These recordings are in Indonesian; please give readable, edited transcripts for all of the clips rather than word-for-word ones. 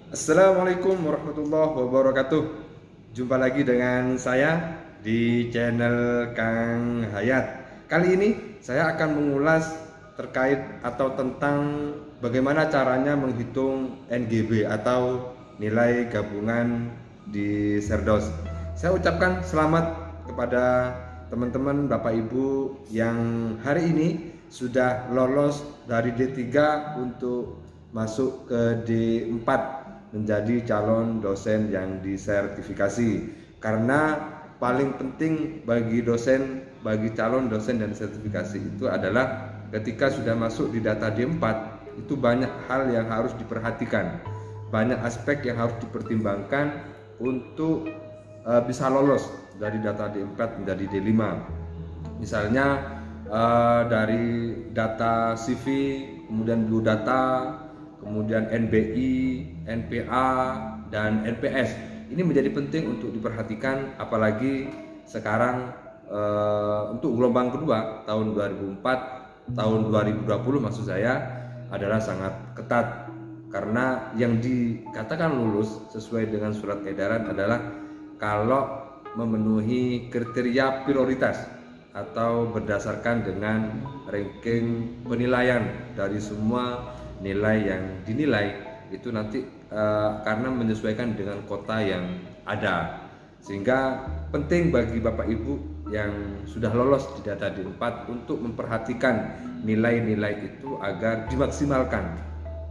Assalamualaikum warahmatullahi wabarakatuh. Jumpa lagi dengan saya di channel Kang Hayat. Kali ini saya akan mengulas terkait atau tentang bagaimana caranya menghitung NGB atau nilai gabungan di Serdos. Saya ucapkan selamat kepada teman-teman Bapak Ibu yang hari ini sudah lolos dari D3 untuk masuk ke D4 menjadi calon dosen yang disertifikasi. Karena paling penting bagi calon dosen dan sertifikasi itu adalah ketika sudah masuk di data D4 itu banyak hal yang harus diperhatikan, banyak aspek yang harus dipertimbangkan untuk bisa lolos dari data D4 menjadi D5. Misalnya dari data CV, kemudian blue data, kemudian NBI, NPA, dan NPS. Ini menjadi penting untuk diperhatikan, apalagi sekarang untuk gelombang kedua tahun 2004, tahun 2020 maksud saya adalah sangat ketat. Karena yang dikatakan lulus sesuai dengan surat edaran adalah kalau memenuhi kriteria prioritas atau berdasarkan dengan ranking penilaian dari semua nilai yang dinilai itu nanti karena menyesuaikan dengan kota yang ada, sehingga penting bagi Bapak Ibu yang sudah lolos di data D4 untuk memperhatikan nilai-nilai itu agar dimaksimalkan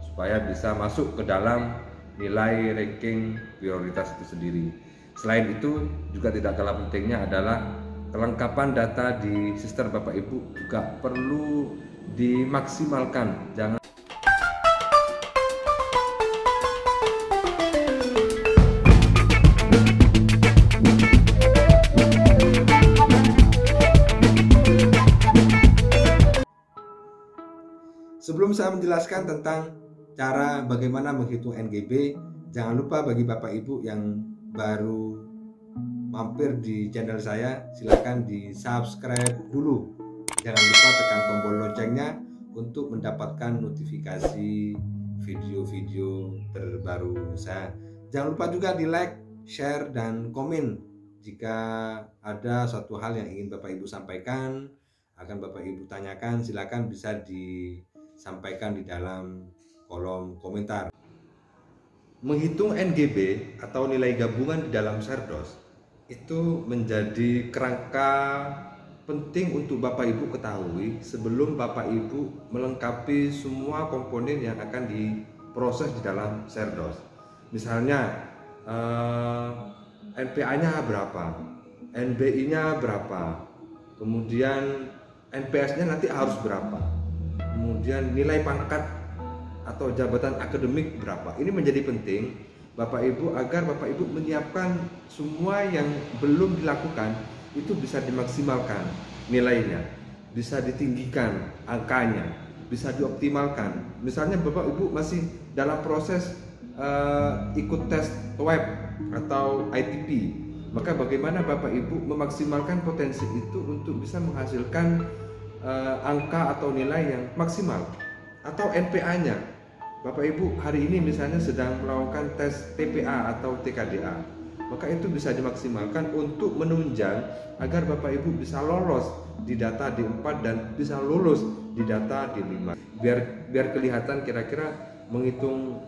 supaya bisa masuk ke dalam nilai ranking prioritas itu sendiri. Selain itu juga tidak kalah pentingnya adalah kelengkapan data di sistem Bapak Ibu juga perlu dimaksimalkan. Jangan Sebelum saya menjelaskan tentang cara bagaimana menghitung NGB, jangan lupa bagi Bapak Ibu yang baru mampir di channel saya, silakan di subscribe dulu. Jangan lupa tekan tombol loncengnya untuk mendapatkan notifikasi video-video terbaru saya. Jangan lupa juga di like, share, dan komen jika ada suatu hal yang ingin Bapak Ibu sampaikan, akan Bapak Ibu tanyakan, silakan bisa disampaikan di dalam kolom komentar. Menghitung NGB atau nilai gabungan di dalam Serdos itu menjadi kerangka penting untuk Bapak Ibu ketahui sebelum Bapak Ibu melengkapi semua komponen yang akan diproses di dalam Serdos. Misalnya NPA-nya berapa, NBI-nya berapa, kemudian NPS-nya nanti harus berapa, kemudian nilai pangkat atau jabatan akademik berapa. Ini menjadi penting Bapak Ibu agar Bapak Ibu menyiapkan semua yang belum dilakukan itu bisa dimaksimalkan nilainya, bisa ditinggikan angkanya, bisa dioptimalkan. Misalnya Bapak Ibu masih dalam proses ikut tes web atau ITP, maka bagaimana Bapak Ibu memaksimalkan potensi itu untuk bisa menghasilkan angka atau nilai yang maksimal. Atau NPA-nya, Bapak Ibu hari ini misalnya sedang melakukan tes TPA atau TKDA, maka itu bisa dimaksimalkan untuk menunjang agar Bapak Ibu bisa lolos di data D4 dan bisa lulus di data D5. Biar kelihatan kira-kira menghitung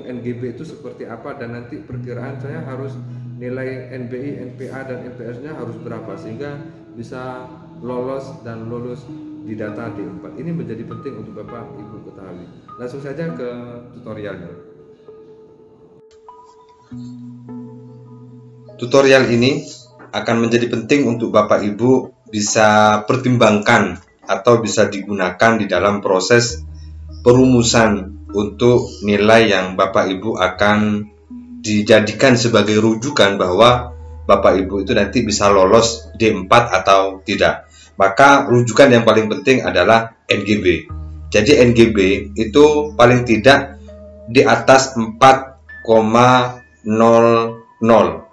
NGB itu seperti apa, dan nanti perkiraan saya harus nilai NBI, NPA, dan NPS-nya harus berapa sehingga bisa lolos dan lulus di data D4. Ini menjadi penting untuk Bapak Ibu ketahui. Langsung saja ke tutorialnya. Tutorial ini akan menjadi penting untuk Bapak Ibu bisa pertimbangkan atau bisa digunakan di dalam proses perumusan untuk nilai yang Bapak Ibu akan dijadikan sebagai rujukan bahwa Bapak Ibu itu nanti bisa lolos D4 atau tidak. Maka rujukan yang paling penting adalah NGB. Jadi NGB itu paling tidak di atas 4,00.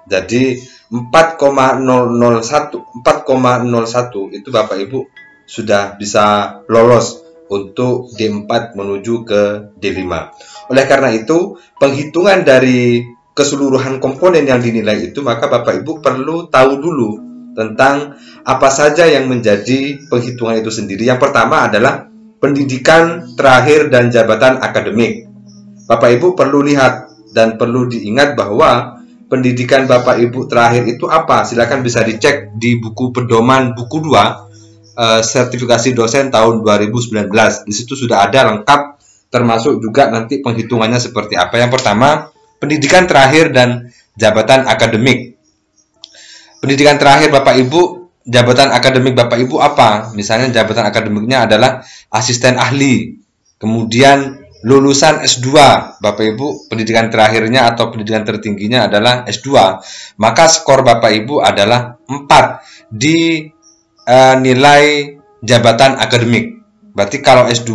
Jadi 4,001 itu Bapak Ibu sudah bisa lolos untuk D4 menuju ke D5. Oleh karena itu, penghitungan dari keseluruhan komponen yang dinilai itu, maka Bapak Ibu perlu tahu dulu tentang apa saja yang menjadi penghitungan itu sendiri. Yang pertama adalah pendidikan terakhir dan jabatan akademik. Bapak Ibu perlu lihat dan perlu diingat bahwa pendidikan Bapak Ibu terakhir itu apa? Silakan bisa dicek di buku pedoman buku 2 sertifikasi dosen tahun 2019. Di situ sudah ada lengkap, termasuk juga nanti penghitungannya seperti apa. Yang pertama, pendidikan terakhir dan jabatan akademik. Pendidikan terakhir Bapak Ibu, jabatan akademik Bapak Ibu apa? Misalnya jabatan akademiknya adalah asisten ahli. Kemudian lulusan S2, Bapak Ibu, pendidikan terakhirnya atau pendidikan tertingginya adalah S2. Maka skor Bapak Ibu adalah 4 di nilai jabatan akademik. Berarti kalau S2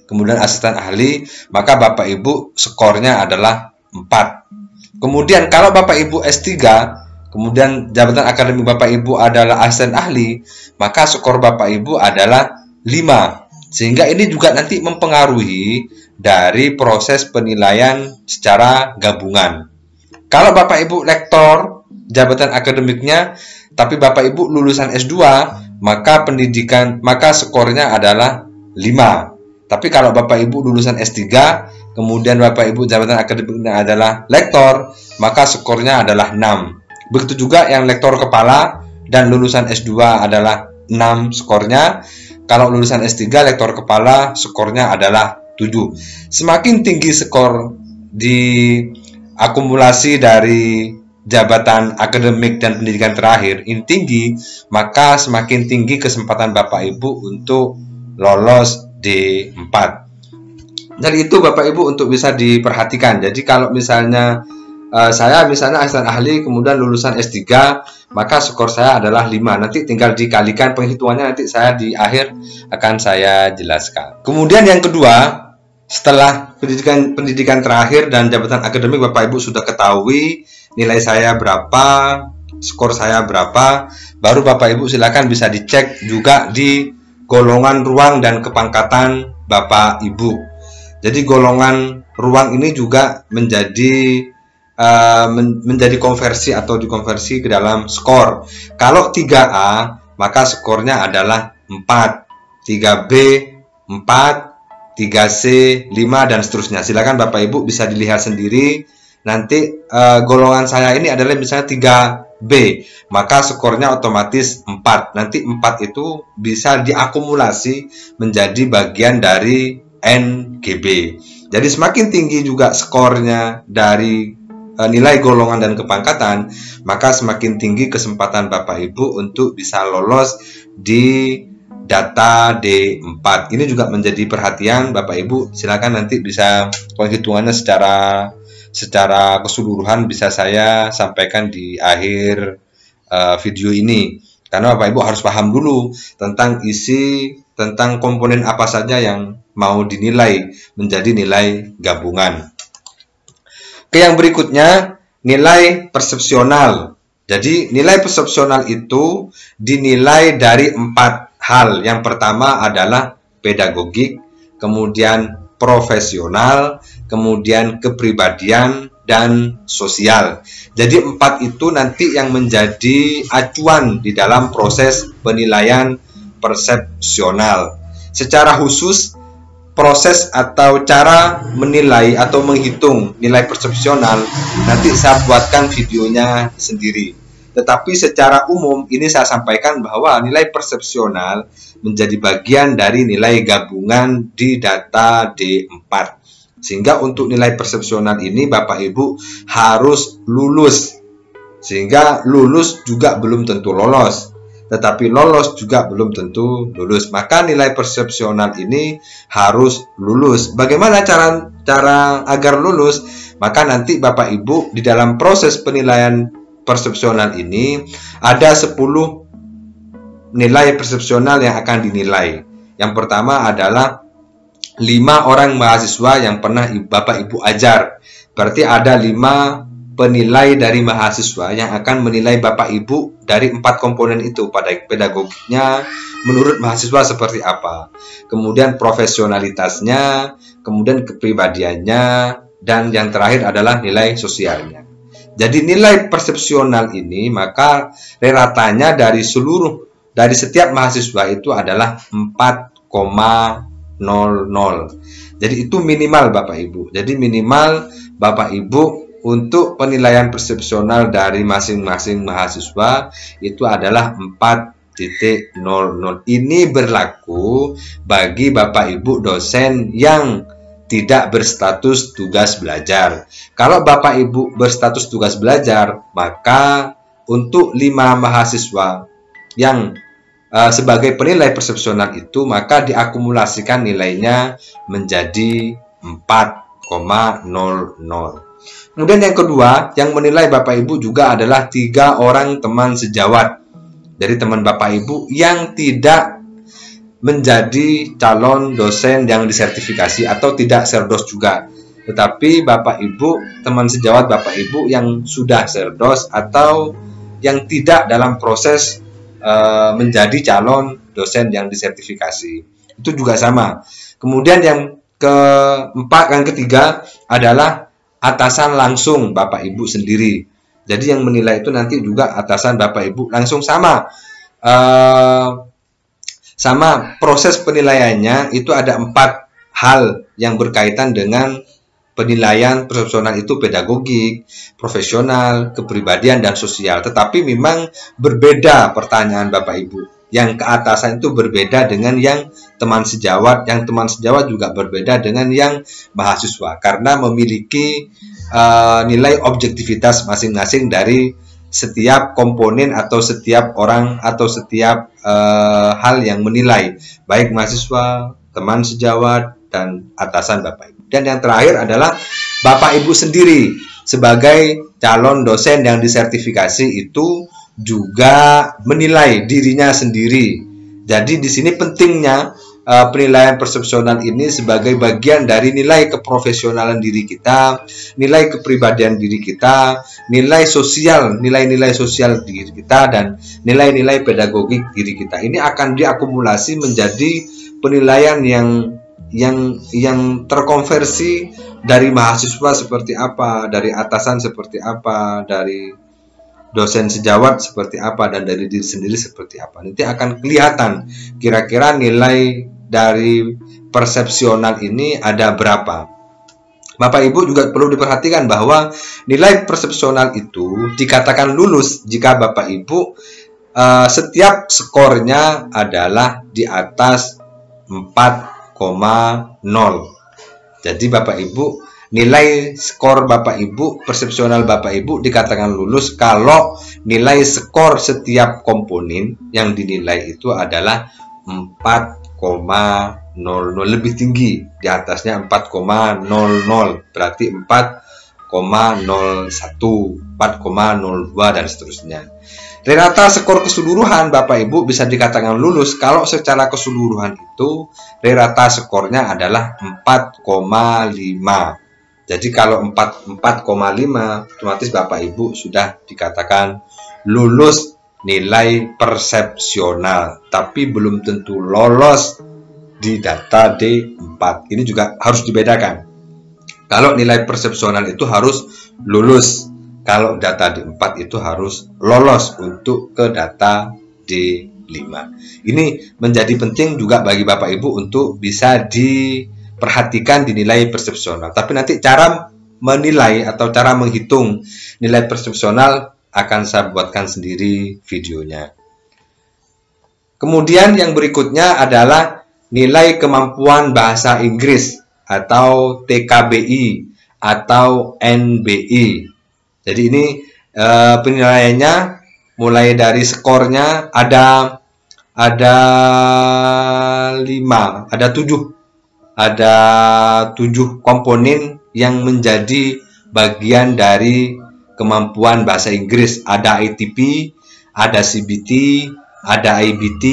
kemudian asisten ahli, maka Bapak Ibu skornya adalah 4. Kemudian kalau Bapak Ibu S3, kemudian jabatan akademik Bapak Ibu adalah asisten ahli, maka skor Bapak Ibu adalah 5. Sehingga ini juga nanti mempengaruhi dari proses penilaian secara gabungan. Kalau Bapak Ibu lektor, jabatan akademiknya, tapi Bapak Ibu lulusan S2, maka skornya adalah 5. Tapi kalau Bapak Ibu lulusan S3, kemudian Bapak Ibu jabatan akademiknya adalah lektor, maka skornya adalah 6. Begitu juga yang lektor kepala dan lulusan S2 adalah 6 skornya. Kalau lulusan S3 lektor kepala skornya adalah 7. Semakin tinggi skor di akumulasi dari jabatan akademik dan pendidikan terakhir ini tinggi, maka semakin tinggi kesempatan Bapak Ibu untuk lolos D4. Jadi itu Bapak Ibu untuk bisa diperhatikan. Jadi kalau misalnya saya misalnya asisten ahli kemudian lulusan S3, maka skor saya adalah 5. Nanti tinggal dikalikan penghitungannya, nanti saya di akhir akan saya jelaskan. Kemudian yang kedua, setelah pendidikan terakhir dan jabatan akademik Bapak Ibu sudah ketahui nilai saya berapa, skor saya berapa, baru Bapak Ibu silakan bisa dicek juga di golongan ruang dan kepangkatan Bapak Ibu. Jadi golongan ruang ini juga menjadi konversi atau dikonversi ke dalam skor. Kalau 3A, maka skornya adalah 4, 3B 4, 3C 5 dan seterusnya. Silakan Bapak Ibu bisa dilihat sendiri. Nanti golongan saya ini adalah misalnya 3B, maka skornya otomatis 4. Nanti 4 itu bisa diakumulasi menjadi bagian dari NGB. Jadi semakin tinggi juga skornya dari nilai golongan dan kepangkatan, maka semakin tinggi kesempatan Bapak Ibu untuk bisa lolos di data D4. Ini juga menjadi perhatian Bapak Ibu. Silakan nanti bisa penghitungannya secara keseluruhan bisa saya sampaikan di akhir video ini. Karena Bapak Ibu harus paham dulu tentang tentang komponen apa saja yang mau dinilai menjadi nilai gabungan. Oke, yang berikutnya nilai persepsional. Jadi nilai persepsional itu dinilai dari 4 hal. Yang pertama adalah pedagogik, kemudian profesional, kemudian kepribadian, dan sosial. Jadi 4 itu nanti yang menjadi acuan di dalam proses penilaian persepsional. Secara khusus, proses atau cara menilai atau menghitung nilai persepsional nanti saya buatkan videonya sendiri. Tetapi secara umum ini saya sampaikan bahwa nilai persepsional menjadi bagian dari nilai gabungan di data D4. Sehingga untuk nilai persepsional ini Bapak Ibu harus lulus. Sehingga lulus juga belum tentu lolos, tetapi lolos juga belum tentu lulus. Maka nilai persepsional ini harus lulus. Bagaimana cara agar lulus? Maka nanti Bapak Ibu di dalam proses penilaian persepsional ini ada 10 nilai persepsional yang akan dinilai. Yang pertama adalah 5 orang mahasiswa yang pernah Bapak Ibu ajar. Berarti ada 5 penilai dari mahasiswa yang akan menilai Bapak Ibu dari 4 komponen itu, pada pedagogiknya menurut mahasiswa seperti apa, kemudian profesionalitasnya, kemudian kepribadiannya, dan yang terakhir adalah nilai sosialnya. Jadi nilai persepsional ini maka ratanya dari setiap mahasiswa itu adalah 4,00. Jadi itu minimal Bapak Ibu. Jadi minimal Bapak Ibu untuk penilaian persepsional dari masing-masing mahasiswa itu adalah 4,00. Ini berlaku bagi Bapak Ibu dosen yang tidak berstatus tugas belajar. Kalau Bapak Ibu berstatus tugas belajar, maka untuk 5 mahasiswa yang sebagai penilai persepsional itu, maka diakumulasikan nilainya menjadi 4,00. Kemudian yang kedua, yang menilai Bapak Ibu juga adalah 3 orang teman sejawat dari teman Bapak Ibu yang tidak menjadi calon dosen yang disertifikasi atau tidak serdos juga, tetapi Bapak Ibu, teman sejawat Bapak Ibu yang sudah serdos atau yang tidak dalam proses menjadi calon dosen yang disertifikasi, itu juga sama. Kemudian yang ketiga adalah atasan langsung Bapak Ibu sendiri. Jadi yang menilai itu nanti juga atasan Bapak Ibu langsung sama proses penilaiannya itu ada 4 hal yang berkaitan dengan penilaian persepsional itu: pedagogik, profesional, kepribadian, dan sosial. Tetapi memang berbeda pertanyaan Bapak Ibu. Yang keatasan itu berbeda dengan yang teman sejawat, yang teman sejawat juga berbeda dengan yang mahasiswa karena memiliki nilai objektivitas masing-masing dari setiap komponen atau setiap orang atau setiap hal yang menilai, baik mahasiswa, teman sejawat, dan atasan Bapak Ibu. Dan yang terakhir adalah Bapak Ibu sendiri sebagai calon dosen yang disertifikasi itu juga menilai dirinya sendiri. Jadi di sini pentingnya penilaian persepsional ini sebagai bagian dari nilai keprofesionalan diri kita, nilai kepribadian diri kita, nilai sosial, nilai-nilai sosial diri kita, dan nilai-nilai pedagogik diri kita. Ini akan diakumulasi menjadi penilaian yang terkonversi dari mahasiswa seperti apa, dari atasan seperti apa, dari dosen sejawat seperti apa, dan dari diri sendiri seperti apa. Nanti akan kelihatan kira-kira nilai dari persepsional ini ada berapa. Bapak Ibu juga perlu diperhatikan bahwa nilai persepsional itu dikatakan lulus jika Bapak Ibu setiap skornya adalah di atas 4,0. Jadi Bapak Ibu, nilai skor Bapak Ibu, persepsional Bapak Ibu dikatakan lulus kalau nilai skor setiap komponen yang dinilai itu adalah 4,00, lebih tinggi, di atasnya 4,00, berarti 4,01, 4,02, dan seterusnya. Rata skor keseluruhan Bapak Ibu bisa dikatakan lulus kalau secara keseluruhan itu rata skornya adalah 4,5. Jadi kalau 4,5 otomatis Bapak Ibu sudah dikatakan lulus nilai persepsional, tapi belum tentu lolos di data D4. Ini juga harus dibedakan. Kalau nilai persepsional itu harus lulus, kalau data D4 itu harus lolos untuk ke data D5. Ini menjadi penting juga bagi Bapak Ibu untuk bisa diperhatikan di nilai persepsional. Tapi nanti cara menilai atau cara menghitung nilai persepsional akan saya buatkan sendiri videonya. Kemudian yang berikutnya adalah nilai kemampuan bahasa Inggris atau TKBI atau NBI. Jadi ini penilaiannya mulai dari skornya ada 7 komponen yang menjadi bagian dari kemampuan bahasa Inggris. Ada ITP, ada CBT, ada IBT,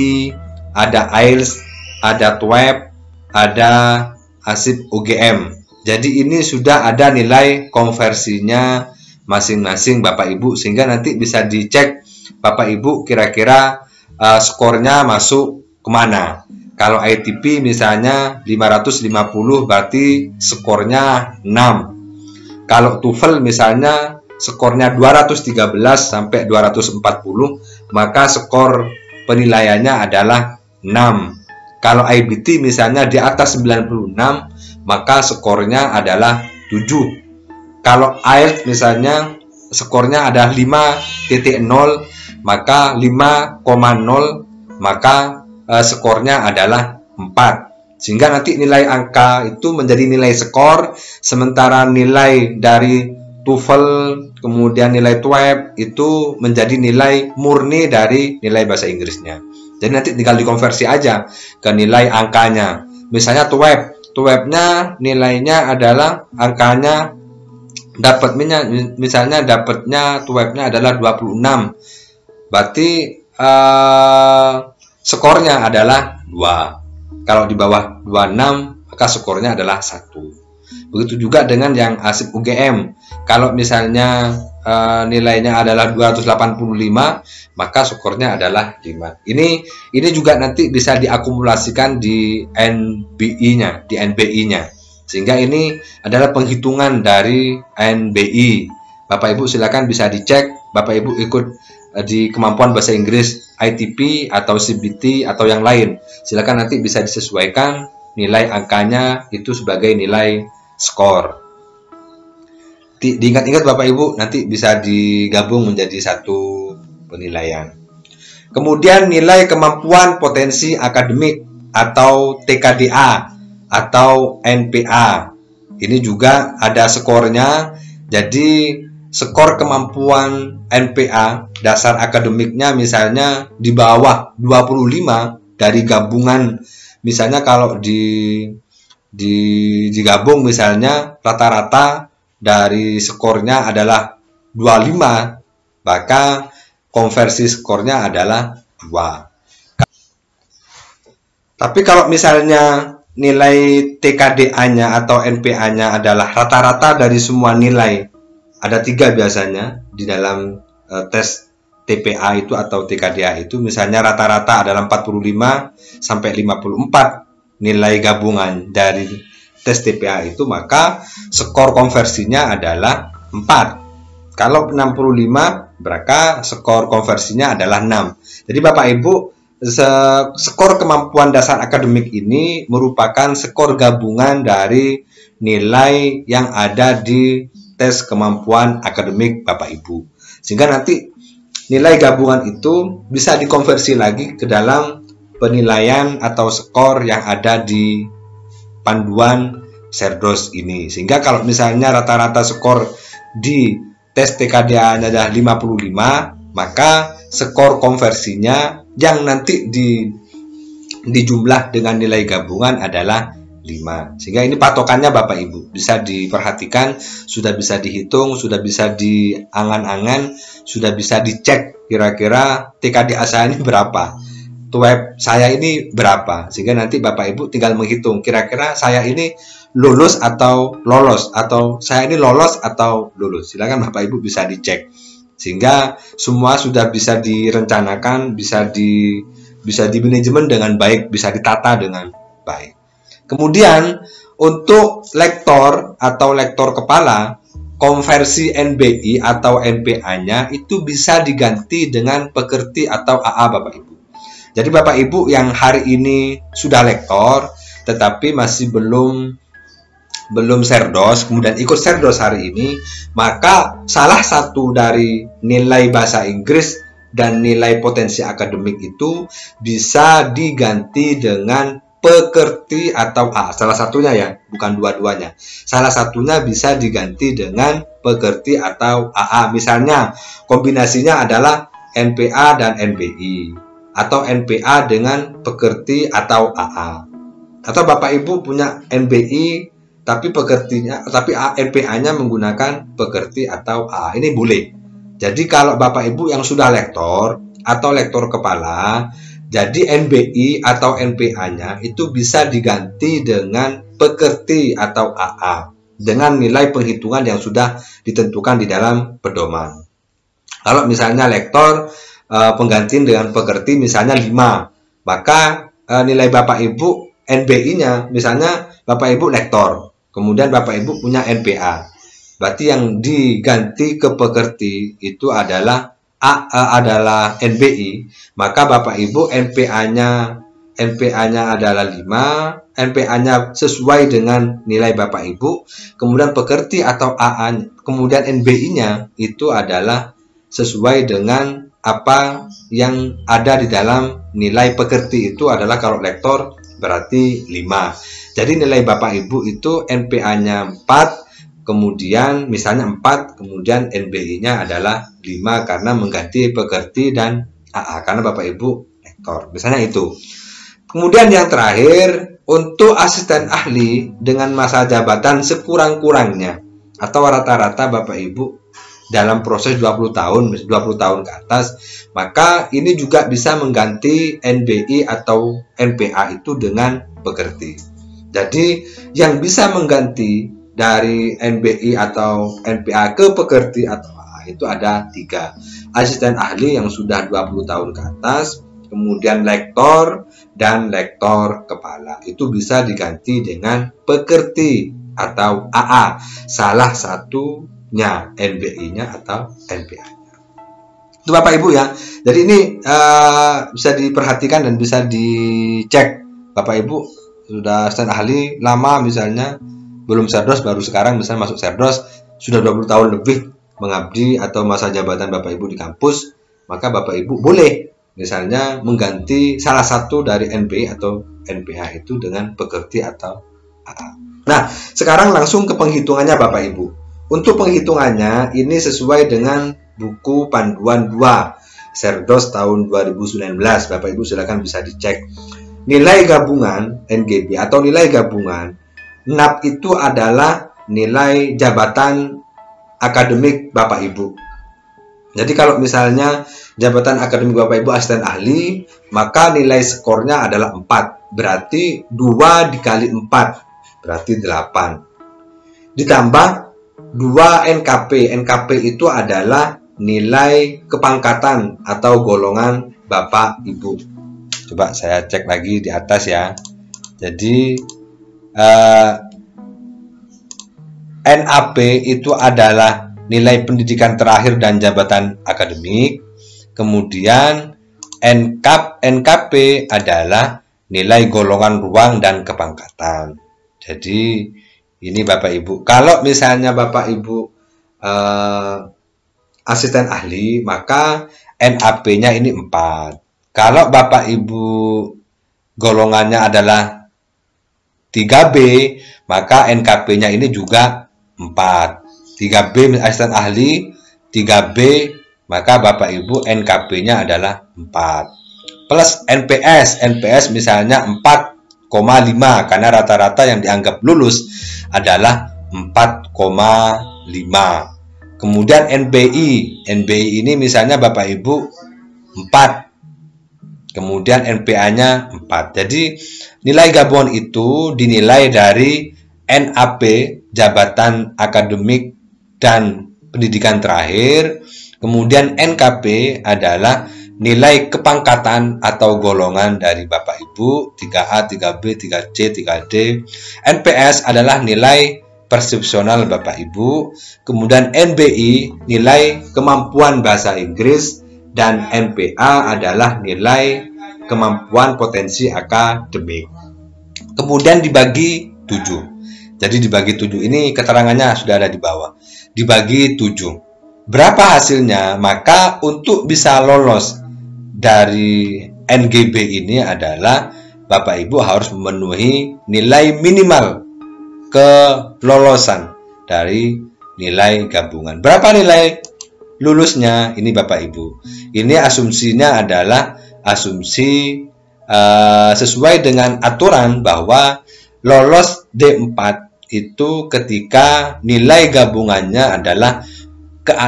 ada IELTS, ada TOEFL, ada ASIP UGM. Jadi ini sudah ada nilai konversinya masing-masing Bapak Ibu, sehingga nanti bisa dicek Bapak Ibu kira-kira skornya masuk kemana. Kalau ITP misalnya 550 berarti skornya 6. Kalau TOEFL misalnya skornya 213 sampai 240, maka skor penilaiannya adalah 6. Kalau IBT misalnya di atas 96, maka skornya adalah 7. Kalau IELTS misalnya skornya ada 5.0, maka 5,0, maka skornya adalah 4. Sehingga nanti nilai angka itu menjadi nilai skor, sementara nilai dari TOEFL kemudian nilai TOEIC itu menjadi nilai murni dari nilai bahasa Inggrisnya. Jadi nanti tinggal dikonversi aja ke nilai angkanya. Misalnya TOEIC-nya nilainya adalah angkanya dapatnya misalnya dapatnya TOEIC-nya adalah 26. Berarti skornya adalah 2. Kalau di bawah 26 maka skornya adalah 1. Begitu juga dengan yang ASIP UGM. Kalau misalnya nilainya adalah 285, maka skornya adalah 5. Ini juga nanti bisa diakumulasikan di NBI-nya, Sehingga ini adalah penghitungan dari NBI. Bapak Ibu silakan bisa dicek. Bapak Ibu ikut di kemampuan bahasa Inggris ITP atau CBT atau yang lain. Silakan nanti bisa disesuaikan nilai angkanya itu sebagai nilai skor. Diingat-ingat Bapak Ibu, nanti bisa digabung menjadi satu penilaian. Kemudian nilai kemampuan potensi akademik atau TKDA atau NPA. Ini juga ada skornya. Jadi skor kemampuan NPA dasar akademiknya misalnya di bawah 25 dari gabungan. Misalnya kalau digabung misalnya rata-rata dari skornya adalah 25, maka konversi skornya adalah 2. Tapi kalau misalnya nilai TKDA-nya atau NPA-nya adalah rata-rata dari semua nilai, ada 3 biasanya di dalam tes TPA itu atau TKDA itu, misalnya rata-rata adalah 45 sampai 54 nilai gabungan dari tes TPA itu, maka skor konversinya adalah 4. Kalau 65, maka skor konversinya adalah 6. Jadi Bapak Ibu, skor kemampuan dasar akademik ini merupakan skor gabungan dari nilai yang ada di tes kemampuan akademik Bapak Ibu. Sehingga nanti nilai gabungan itu bisa dikonversi lagi ke dalam penilaian atau skor yang ada di panduan Serdos ini. Sehingga kalau misalnya rata-rata skor di tes TKDA-nya adalah 55, maka skor konversinya yang nanti dijumlah dengan nilai gabungan adalah 5. Sehingga ini patokannya Bapak Ibu bisa diperhatikan, sudah bisa dihitung, sudah bisa diangan-angan, sudah bisa dicek kira-kira TKDA saya ini berapa, TOEIC saya ini berapa, sehingga nanti Bapak Ibu tinggal menghitung kira-kira saya ini lulus atau lolos, atau saya ini lolos atau lulus. Silakan Bapak Ibu bisa dicek, sehingga semua sudah bisa direncanakan, bisa di manajemen dengan baik, bisa ditata dengan baik. Kemudian untuk lektor atau lektor kepala, konversi NBI atau NPA-nya itu bisa diganti dengan pekerti atau AA Bapak Ibu. Jadi Bapak Ibu yang hari ini sudah lektor tetapi masih belum Serdos, kemudian ikut Serdos hari ini, maka salah satu dari nilai bahasa Inggris dan nilai potensi akademik itu bisa diganti dengan pekerti atau A. Salah satunya ya, bukan dua-duanya. Salah satunya bisa diganti dengan pekerti atau AA. Misalnya kombinasinya adalah NPA dan NBI, atau NPA dengan pekerti atau AA. Atau Bapak Ibu punya NBI tapi NPA-nya menggunakan pekerti atau AA. Ini boleh. Jadi kalau Bapak Ibu yang sudah lektor atau lektor kepala, jadi NBI atau NPA-nya itu bisa diganti dengan pekerti atau AA. dengan nilai penghitungan yang sudah ditentukan di dalam pedoman. Kalau misalnya lektor penggantian dengan pekerti misalnya 5, maka nilai Bapak Ibu NBI-nya misalnya Bapak Ibu lektor, kemudian Bapak Ibu punya NPA. Berarti yang diganti ke pekerti itu adalah adalah NBI, maka Bapak Ibu NPA-nya adalah 5, NPA-nya sesuai dengan nilai Bapak Ibu, kemudian pekerti atau AA, kemudian NBI-nya itu adalah sesuai dengan apa yang ada di dalam nilai pekerti itu adalah kalau lektor berarti 5. Jadi nilai Bapak Ibu itu NPA-nya 4, kemudian misalnya 4, kemudian NBI-nya adalah 5 karena mengganti pekerti dan AA karena Bapak Ibu lektor. Misalnya itu. Kemudian yang terakhir, untuk asisten ahli dengan masa jabatan sekurang-kurangnya atau rata-rata Bapak Ibu dalam proses 20 tahun ke atas, maka ini juga bisa mengganti NBI atau NPA itu dengan pekerti. Jadi yang bisa mengganti dari NBI atau NPA ke pekerti atau AA itu ada 3. Asisten ahli yang sudah 20 tahun ke atas, kemudian lektor, dan lektor kepala. Itu bisa diganti dengan pekerti atau AA. Salah satunya NBI-nya atau NPA-nya. Itu Bapak Ibu ya. Jadi ini bisa diperhatikan dan bisa dicek. Bapak Ibu sudah asisten ahli lama misalnya, belum serdos, baru sekarang misalnya masuk serdos, sudah 20 tahun lebih mengabdi atau masa jabatan Bapak Ibu di kampus, maka Bapak Ibu boleh misalnya mengganti salah satu dari NBI atau NPA itu dengan pekerti atau AA. Nah, sekarang langsung ke penghitungannya Bapak Ibu. Untuk penghitungannya ini sesuai dengan buku panduan 2 Serdos tahun 2019. Bapak Ibu silakan bisa dicek. Nilai gabungan NGB atau nilai gabungan NAP itu adalah nilai jabatan akademik Bapak Ibu. Jadi kalau misalnya jabatan akademik Bapak Ibu asisten ahli, maka nilai skornya adalah 4. Berarti 2 dikali 4, berarti 8. Ditambah 2 NKP. NKP itu adalah nilai kepangkatan atau golongan Bapak Ibu. Coba saya cek lagi di atas ya. Jadi NAP itu adalah nilai pendidikan terakhir dan jabatan akademik. Kemudian NKP adalah nilai golongan ruang dan kepangkatan. Jadi ini Bapak Ibu. Kalau misalnya Bapak Ibu asisten ahli, maka NAP-nya ini 4. Kalau Bapak Ibu golongannya adalah 3B, maka NKP-nya ini juga 4. 3B asisten ahli, 3B, maka Bapak Ibu NKP-nya adalah 4. Plus NPS misalnya 4,5 karena rata-rata yang dianggap lulus adalah 4,5. Kemudian NBI ini misalnya Bapak Ibu 4. Kemudian NPA-nya 4. Jadi nilai gabungan itu dinilai dari NAP, jabatan akademik dan pendidikan terakhir. Kemudian NKP adalah nilai kepangkatan atau golongan dari Bapak Ibu, 3A, 3B, 3C, 3D. NPS adalah nilai persepsional Bapak Ibu. Kemudian NBI nilai kemampuan bahasa Inggris. Dan NPA adalah nilai kemampuan potensi akademik. Kemudian dibagi 7. Jadi dibagi 7 ini keterangannya sudah ada di bawah. Dibagi 7. Berapa hasilnya? Maka untuk bisa lolos dari NGB ini adalah Bapak Ibu harus memenuhi nilai minimal kelolosan dari nilai gabungan. Berapa nilai lulusnya? Ini Bapak Ibu. Ini asumsinya adalah asumsi sesuai dengan aturan bahwa lolos D4 itu ketika nilai gabungannya adalah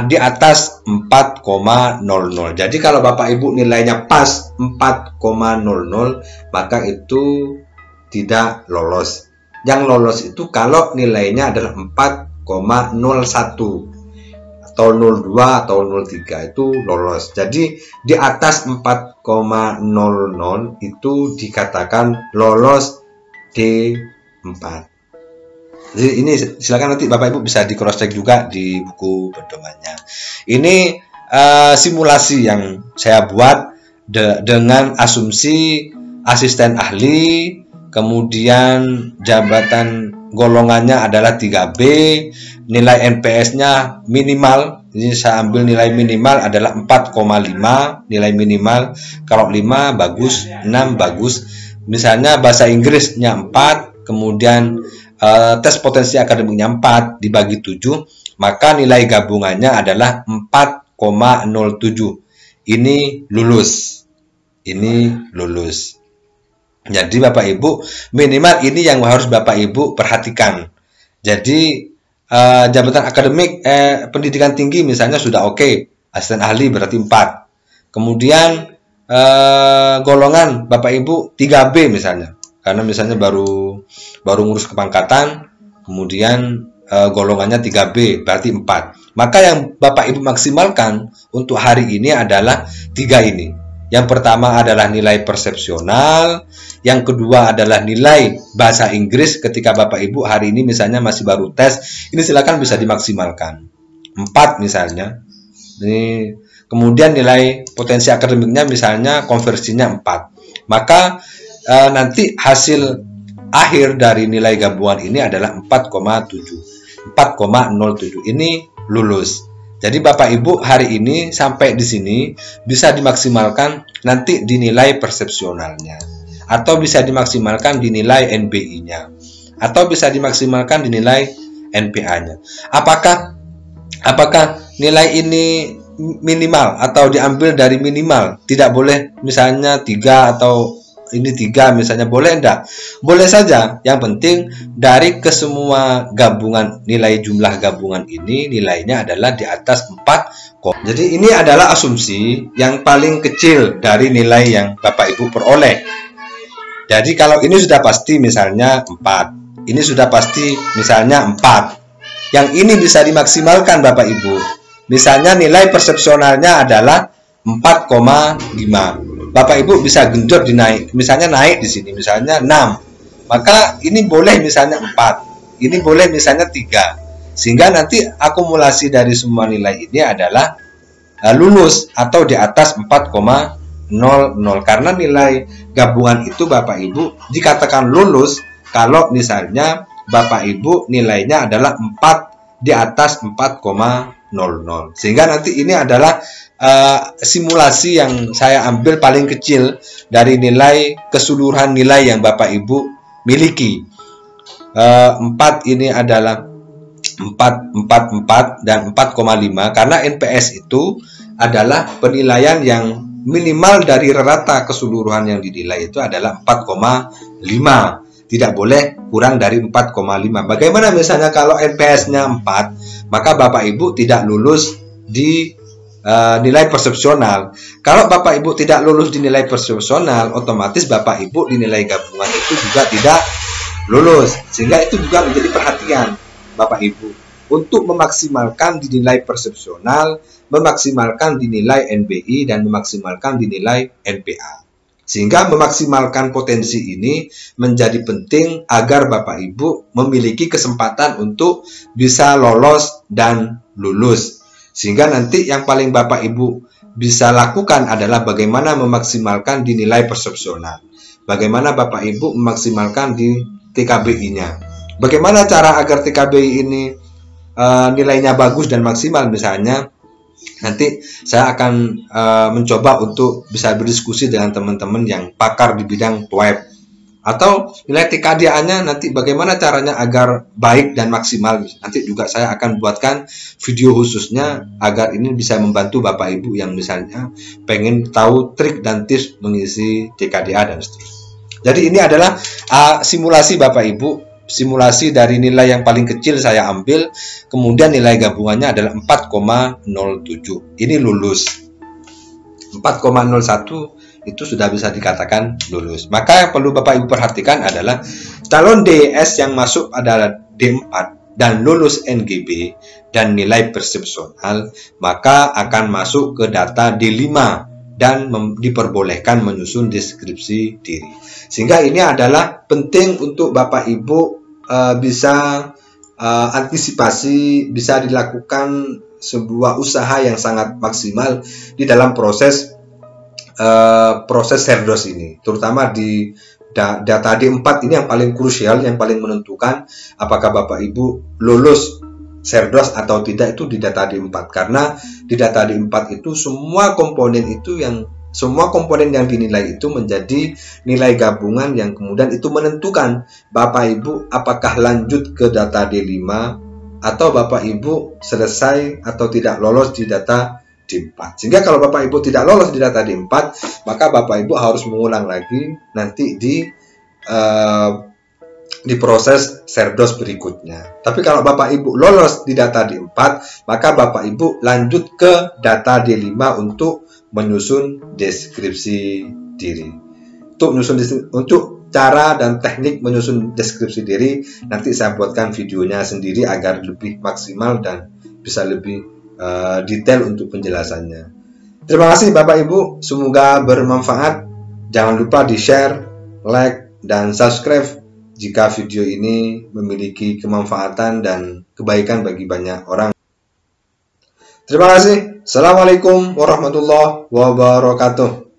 di atas 4,00. Jadi kalau Bapak Ibu nilainya pas 4,00, maka itu tidak lolos. Yang lolos itu kalau nilainya adalah 4,01 atau 02 atau 03 itu lolos. Jadi di atas 4,00 itu dikatakan lolos D4. Jadi ini silakan nanti Bapak Ibu bisa di cross check juga di buku pedomannya. Ini simulasi yang saya buat dengan asumsi asisten ahli, kemudian jabatan golongannya adalah 3B, nilai NPS-nya minimal. Jadi saya ambil nilai minimal adalah 4,5, nilai minimal. Kalau 5 bagus, 6 bagus. Misalnya bahasa Inggrisnya 4, kemudian tes potensi akademiknya 4 dibagi 7, maka nilai gabungannya adalah 4,07. Ini lulus. Ini lulus. Jadi Bapak Ibu, minimal ini yang harus Bapak Ibu perhatikan. Jadi jabatan akademik pendidikan tinggi misalnya sudah oke, asisten ahli berarti 4. Kemudian golongan Bapak Ibu 3B misalnya. Karena misalnya baru ngurus kepangkatan, kemudian golongannya 3B berarti 4. Maka yang Bapak Ibu maksimalkan untuk hari ini adalah 3 ini. Yang pertama adalah nilai persepsional, yang kedua adalah nilai bahasa Inggris ketika Bapak Ibu hari ini misalnya masih baru tes, ini silakan bisa dimaksimalkan 4 misalnya. Ini kemudian nilai potensi akademiknya misalnya konversinya 4. Maka nanti hasil akhir dari nilai gabungan ini adalah 4,07. Ini lulus. Jadi Bapak Ibu hari ini sampai di sini bisa dimaksimalkan nanti di nilai persepsionalnya, atau bisa dimaksimalkan di nilai NBI-nya, atau bisa dimaksimalkan di nilai NPA-nya. Apakah nilai ini minimal atau diambil dari minimal? Tidak boleh misalnya 3 atau ini 3 misalnya, boleh enggak? Boleh saja. Yang penting dari kesemua gabungan, nilai jumlah gabungan ini nilainya adalah di atas 4. Jadi ini adalah asumsi yang paling kecil dari nilai yang Bapak Ibu peroleh. Jadi kalau ini sudah pasti misalnya 4, ini sudah pasti misalnya 4. Yang ini bisa dimaksimalkan Bapak Ibu. Misalnya nilai persepsionalnya adalah 4,5. Bapak Ibu bisa genjot dinaik, misalnya naik di sini, misalnya 6. Maka ini boleh misalnya 4, ini boleh misalnya 3. Sehingga nanti akumulasi dari semua nilai ini adalah lulus atau di atas 4,00. Karena nilai gabungan itu Bapak Ibu dikatakan lulus kalau misalnya Bapak Ibu nilainya adalah 4 di atas 4,00. Sehingga nanti ini adalah simulasi yang saya ambil paling kecil dari nilai keseluruhan nilai yang Bapak Ibu miliki. 4 ini adalah 4 dan 4,5 karena NPS itu adalah penilaian yang minimal dari rata keseluruhan yang dinilai itu adalah 4,5. Tidak boleh kurang dari 4,5. Bagaimana misalnya kalau NPS-nya 4, maka Bapak Ibu tidak lulus di nilai persepsional. Kalau Bapak Ibu tidak lulus di nilai persepsional, otomatis Bapak Ibu di nilai gabungan itu juga tidak lulus. Sehingga itu juga menjadi perhatian Bapak Ibu untuk memaksimalkan di nilai persepsional, memaksimalkan di nilai NBI, dan memaksimalkan di nilai NPA. Sehingga memaksimalkan potensi ini menjadi penting agar Bapak Ibu memiliki kesempatan untuk bisa lolos dan lulus. Sehingga nanti yang paling Bapak Ibu bisa lakukan adalah bagaimana memaksimalkan di nilai persepsional. Bagaimana Bapak Ibu memaksimalkan di TKBI-nya. Bagaimana cara agar TKBI ini nilainya bagus dan maksimal misalnya. Nanti saya akan mencoba untuk bisa berdiskusi dengan teman-teman yang pakar di bidang web. Atau nilai TKDA-nya nanti bagaimana caranya agar baik dan maksimal. Nanti juga saya akan buatkan video khususnya agar ini bisa membantu Bapak Ibu yang misalnya pengen tahu trik dan tips mengisi TKDA dan seterusnya. Jadi ini adalah simulasi Bapak Ibu. Simulasi dari nilai yang paling kecil saya ambil, kemudian nilai gabungannya adalah 4,07. Ini lulus. 4,01 itu sudah bisa dikatakan lulus. Maka yang perlu Bapak Ibu perhatikan adalah calon DES yang masuk adalah D4 dan lulus NGB dan nilai persepsional, maka akan masuk ke data D5 dan diperbolehkan menyusun deskripsi diri. Sehingga ini adalah penting untuk Bapak Ibu bisa antisipasi, bisa dilakukan sebuah usaha yang sangat maksimal di dalam proses Serdos ini, terutama di data D4 ini yang paling krusial, yang paling menentukan apakah Bapak Ibu lulus Serdos atau tidak itu di data D4, karena di data D4 itu semua komponen yang dinilai itu menjadi nilai gabungan yang kemudian itu menentukan Bapak Ibu apakah lanjut ke data D5 atau Bapak Ibu selesai atau tidak lolos di data D4. Sehingga kalau Bapak Ibu tidak lolos di data D4, maka Bapak Ibu harus mengulang lagi nanti di proses Serdos berikutnya. Tapi kalau Bapak Ibu lolos di data D4, maka Bapak Ibu lanjut ke data D5 untuk menyusun deskripsi diri. Untuk cara dan teknik menyusun deskripsi diri, nanti saya buatkan videonya sendiri agar lebih maksimal dan bisa lebih detail untuk penjelasannya. Terima kasih Bapak Ibu, semoga bermanfaat. Jangan lupa di-share, like, dan subscribe jika video ini memiliki kemanfaatan dan kebaikan bagi banyak orang. Terima kasih. Assalamualaikum warahmatullahi wabarakatuh.